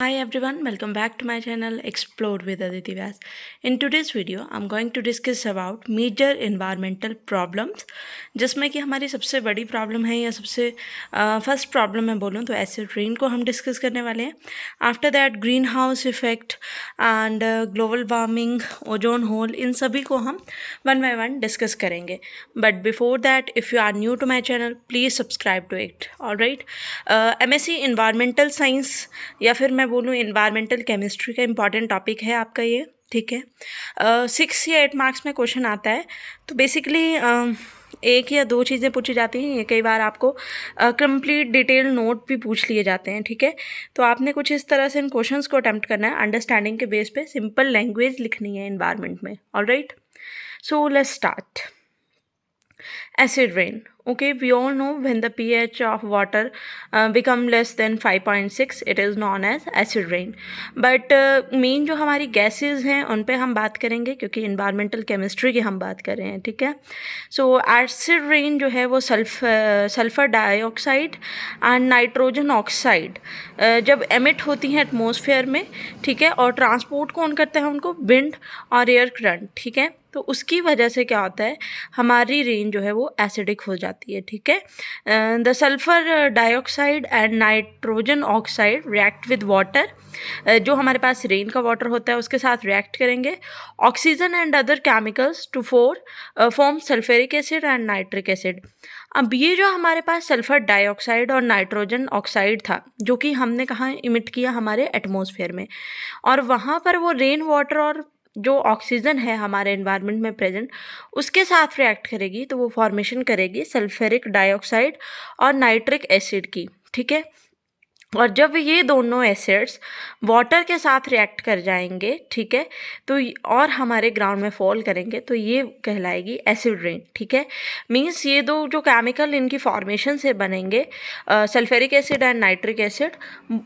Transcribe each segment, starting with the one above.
Hi everyone, welcome back to my channel Explore with Aditi Vyas. In today's video, I'm going to discuss about major environmental problems, जिसमें कि हमारी सबसे बड़ी problem है या सबसे फर्स्ट प्रॉब्लम मैं बोलूँ तो एसिड रेन को हम डिस्कस करने वाले हैं. After that green house effect and global warming, ozone hole, इन सभी को हम वन बाय वन डिस्कस करेंगे. But before that, if you are new to my channel, please subscribe to it. Alright, MSc environmental science या फिर मैं बोलूँ environmental chemistry का इंपॉर्टेंट टॉपिक है आपका ये. ठीक है, 6 या 8 मार्क्स में क्वेश्चन आता है. तो बेसिकली एक या दो चीज़ें पूछी जाती हैं. ये कई बार आपको कंप्लीट डिटेल नोट भी पूछ लिए जाते हैं. ठीक है, तो आपने कुछ इस तरह से इन क्वेश्चंस को अटेम्प्ट करना है. अंडरस्टैंडिंग के बेस पे सिंपल लैंग्वेज लिखनी है इन्वायरमेंट में. Alright, so let's start. Acid rain. Okay, we all know when the pH of water become less than 5.6, it is known as acid rain. But main जो हमारी gases हैं उन पे हम बात करेंगे क्योंकि इन्वायरमेंटल केमिस्ट्री की हम बात कर रहे हैं. ठीक है, सो एसिड रेन जो है वो sulphur dioxide and nitrogen oxide जब एमिट होती हैं एटमॉस्फेयर में, ठीक है, और ट्रांसपोर्ट कौन करता है उनको? विंड और एयर करंट. ठीक है, तो उसकी वजह से क्या होता है, हमारी रेन जो है वो एसिडिक हो जाती है. ठीक है, the sulphur dioxide and nitrogen oxide react with water. जो हमारे पास रेन का वाटर होता है उसके साथ रिएक्ट करेंगे oxygen and other chemicals to form sulphuric acid and nitric acid. अब ये जो हमारे पास सल्फ़र डाइऑक्साइड और नाइट्रोजन ऑक्साइड था जो कि हमने कहाँ इमिट किया? हमारे एटमॉस्फेयर में. और वहाँ पर वो रेन वाटर और जो ऑक्सीजन है हमारे एनवायरनमेंट में प्रेजेंट उसके साथ रिएक्ट करेगी तो वो फॉर्मेशन करेगी सल्फ्यूरिक डाइऑक्साइड और नाइट्रिक एसिड की. ठीक है, और जब ये दोनों एसिड्स वाटर के साथ रिएक्ट कर जाएंगे, ठीक है, तो और हमारे ग्राउंड में फॉल करेंगे तो ये कहलाएगी एसिड रेन. ठीक है, मींस ये दो जो केमिकल इनकी फॉर्मेशन से बनेंगे sulphuric acid and nitric acid,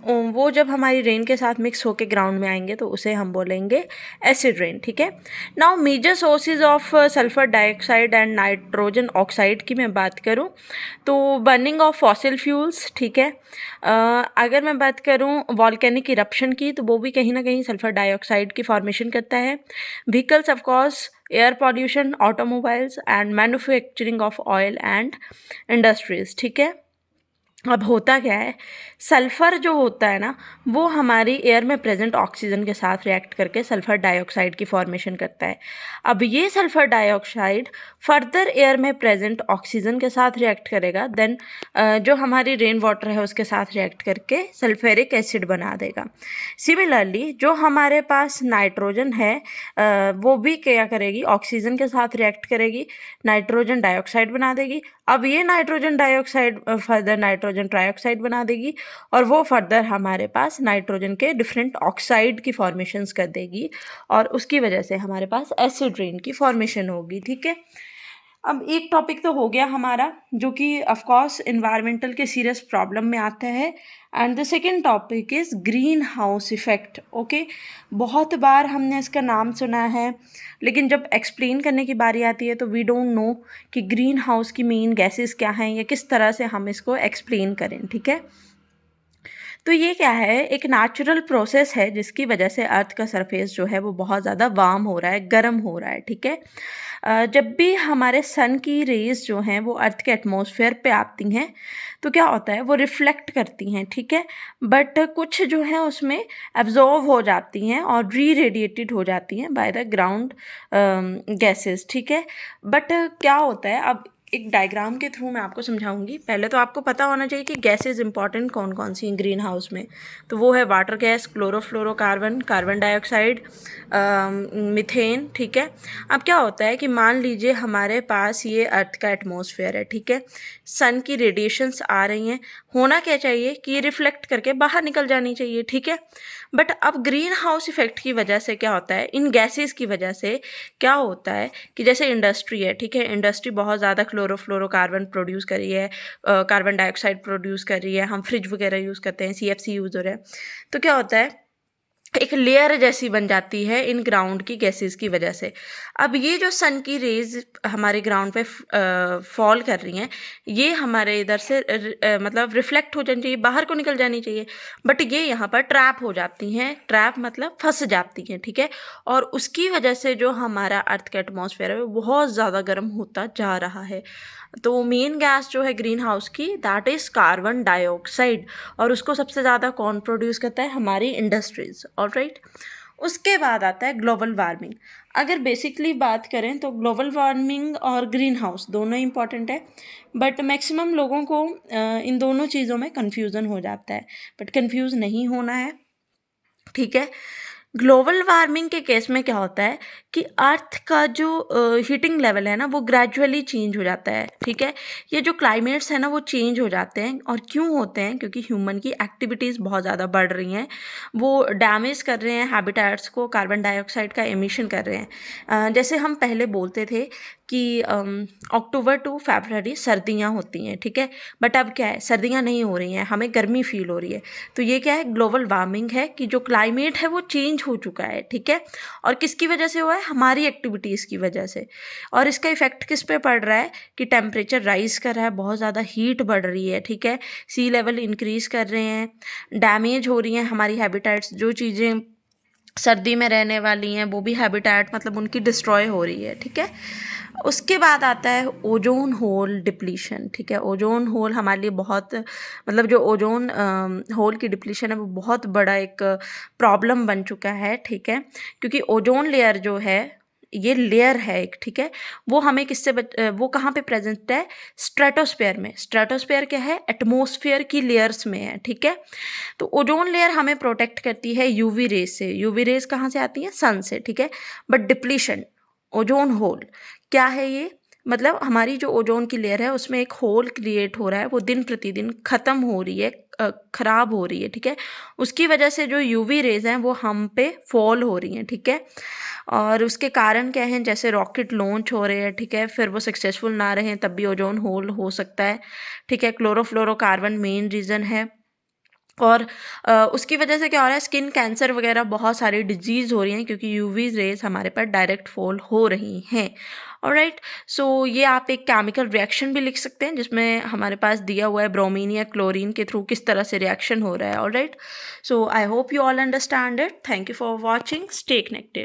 वो जब हमारी रेन के साथ मिक्स होकर ग्राउंड में आएंगे तो उसे हम बोलेंगे एसिड रेन. ठीक है, now major sources of sulphur dioxide and nitrogen oxide की मैं बात करूँ तो बर्निंग ऑफ फॉसिल फ्यूल्स. ठीक है, अगर मैं बात करूं वॉल्केनिक इरप्शन की तो वो भी कहीं ना कहीं सल्फर डाइऑक्साइड की फॉर्मेशन करता है. Vehicles of course, air pollution, automobiles and manufacturing of oil and industries. ठीक है, अब होता क्या है, सल्फ़र जो होता है ना वो हमारी एयर में प्रेजेंट ऑक्सीजन के साथ रिएक्ट करके सल्फ़र डाइऑक्साइड की फॉर्मेशन करता है. अब ये सल्फ़र डाइऑक्साइड फर्दर एयर में प्रेजेंट ऑक्सीजन के साथ रिएक्ट करेगा, देन जो हमारी रेन वाटर है उसके साथ रिएक्ट करके सल्फ्यूरिक एसिड बना देगा. सिमिलरली जो हमारे पास नाइट्रोजन है वो भी क्या करेगी? ऑक्सीजन के साथ रिएक्ट करेगी, नाइट्रोजन डाइऑक्साइड बना देगी. अब ये nitrogen dioxide further nitrogen trioxide बना देगी और वो फर्दर हमारे पास नाइट्रोजन के डिफरेंट ऑक्साइड की फॉर्मेशंस कर देगी और उसकी वजह से हमारे पास एसिड रेन की फॉर्मेशन होगी. ठीक है, अब एक टॉपिक तो हो गया हमारा जो कि ऑफ कोर्स इन्वायरमेंटल के सीरियस प्रॉब्लम में आता है. And the second topic is green house effect. Okay, बहुत बार हमने इसका नाम सुना है लेकिन जब एक्सप्लेन करने की बारी आती है तो वी डोंट नो कि ग्रीन हाउस की मेन गैसेस क्या हैं या किस तरह से हम इसको एक्सप्लेन करें. ठीक है, तो ये क्या है, एक नेचुरल प्रोसेस है जिसकी वजह से अर्थ का सरफेस जो है वो बहुत ज़्यादा वार्म हो रहा है, गर्म हो रहा है. ठीक है, जब भी हमारे सन की रेज जो हैं वो अर्थ के एटमॉस्फेयर पे आती हैं तो क्या होता है, वो रिफ्लेक्ट करती हैं. ठीक है, बट कुछ जो है उसमें एब्जॉर्व हो जाती हैं और री रेडिएटेड हो जाती हैं बाय द ग्राउंड गैसेस. ठीक है, बट क्या होता है, अब एक डायग्राम के थ्रू मैं आपको समझाऊंगी. पहले तो आपको पता होना चाहिए कि गैसेज इंपॉर्टेंट कौन कौन सी हैं ग्रीन हाउस में. तो वो है water gas, chlorofluorocarbon, carbon dioxide, methane. ठीक है, अब क्या होता है कि मान लीजिए हमारे पास ये अर्थ का एटमॉस्फेयर है. ठीक है, सन की रेडिएशंस आ रही हैं, होना क्या चाहिए कि ये रिफ्लेक्ट करके बाहर निकल जानी चाहिए. ठीक है, बट अब ग्रीन हाउस इफेक्ट की वजह से क्या होता है, इन गैसेस की वजह से क्या होता है कि जैसे इंडस्ट्री है, ठीक है, इंडस्ट्री बहुत ज़्यादा क्लोरोफ्लोरोकार्बन प्रोड्यूस कर रही है, कार्बन डाइऑक्साइड प्रोड्यूस कर रही है, हम फ्रिज वगैरह यूज़ करते हैं, CFC यूज़ हो रहा है. तो क्या होता है, एक लेयर जैसी बन जाती है इन ग्राउंड की गैसेस की वजह से। अब ये जो सन की रेज़ हमारे ग्राउंड पे फॉल कर रही हैं, ये हमारे इधर से मतलब रिफ्लेक्ट हो जानी चाहिए, बाहर को निकल जानी चाहिए, बट ये यहाँ पर ट्रैप हो जाती हैं। ट्रैप मतलब फंस जाती हैं, ठीक है। और उसकी वजह से जो हमारा अर्थ का एटमॉस्फेयर है वो बहुत ज़्यादा गर्म होता जा रहा है। तो मेन गैस जो है ग्रीन हाउस की, दैट इज़ कार्बन डाइऑक्साइड, और उसको सबसे ज़्यादा कौन प्रोड्यूस करता है? हमारी इंडस्ट्रीज। ऑलराइट, उसके बाद आता है ग्लोबल वार्मिंग। अगर बेसिकली बात करें तो ग्लोबल वार्मिंग और ग्रीन हाउस दोनों इंपॉर्टेंट है, बट मैक्सिमम लोगों को इन दोनों चीज़ों में कन्फ्यूज़न हो जाता है, बट कन्फ्यूज़ नहीं होना है, ठीक है। ग्लोबल वार्मिंग के केस में क्या होता है कि अर्थ का जो हीटिंग लेवल है ना वो ग्रेजुअली चेंज हो जाता है, ठीक है। ये जो क्लाइमेट्स है ना वो चेंज हो जाते हैं, और क्यों होते हैं? क्योंकि ह्यूमन की एक्टिविटीज़ बहुत ज़्यादा बढ़ रही हैं, वो डैमेज कर रहे हैं हैबिटेट्स को, कार्बन डाइऑक्साइड का एमिशन कर रहे हैं। जैसे हम पहले बोलते थे कि अक्टूबर टू फरवरी सर्दियाँ होती हैं, ठीक है, बट अब क्या है, सर्दियाँ नहीं हो रही हैं, हमें गर्मी फील हो रही है। तो ये क्या है? ग्लोबल वार्मिंग है कि जो क्लाइमेट है वो चेंज हो चुका है, ठीक है। और किसकी वजह से हुआ है? हमारी एक्टिविटीज़ की वजह से। और इसका इफेक्ट किस पे पड़ रहा है कि टेम्परेचर राइज कर रहा है, बहुत ज़्यादा हीट बढ़ रही है, ठीक है, सी लेवल इंक्रीज़ कर रहे हैं, डैमेज हो रही हैं हमारी हैबिटेट्स, जो चीज़ें सर्दी में रहने वाली हैं वो भी हैबिटेट मतलब उनकी डिस्ट्रॉय हो रही है, ठीक है। उसके बाद आता है ओजोन होल डिप्लीशन, ठीक है। ओजोन होल हमारे लिए बहुत मतलब जो ओजोन होल की डिप्लीशन है वो बहुत बड़ा एक प्रॉब्लम बन चुका है, ठीक है, क्योंकि ओजोन लेयर जो है ये लेयर है एक, ठीक है, वो हमें वो कहाँ पे प्रेजेंट है? स्ट्रेटोस्फेयर में। स्ट्रेटोस्फेयर क्या है? एटमॉस्फेयर की लेयर्स में है, ठीक है। तो ओजोन लेयर हमें प्रोटेक्ट करती है यूवी रेज से। यूवी रेज कहाँ से आती हैं? सन से, ठीक है। बट डिप्लीशन, ओजोन होल क्या है ये? मतलब हमारी जो ओजोन की लेयर है उसमें एक होल क्रिएट हो रहा है, वो दिन प्रतिदिन ख़त्म हो रही है, ख़राब हो रही है, ठीक है। उसकी वजह से जो यूवी रेज हैं वो हम पे फॉल हो रही हैं, ठीक है। और उसके कारण क्या हैं? जैसे रॉकेट लॉन्च हो रहे हैं, ठीक है, फिर वो सक्सेसफुल ना रहें तब भी ओजोन होल हो सकता है, ठीक है। क्लोरोफ्लोरोकार्बन मेन रीज़न है। और उसकी वजह से क्या हो रहा है? स्किन कैंसर वगैरह बहुत सारी डिजीज़ हो रही हैं, क्योंकि यूवी रेज हमारे पर डायरेक्ट फॉल हो रही हैं। ऑलराइट, सो ये आप एक केमिकल रिएक्शन भी लिख सकते हैं जिसमें हमारे पास दिया हुआ है ब्रोमीन या क्लोरीन के थ्रू किस तरह से रिएक्शन हो रहा है। Alright, so I hope you all understand it. Thank you for watching, stay connected.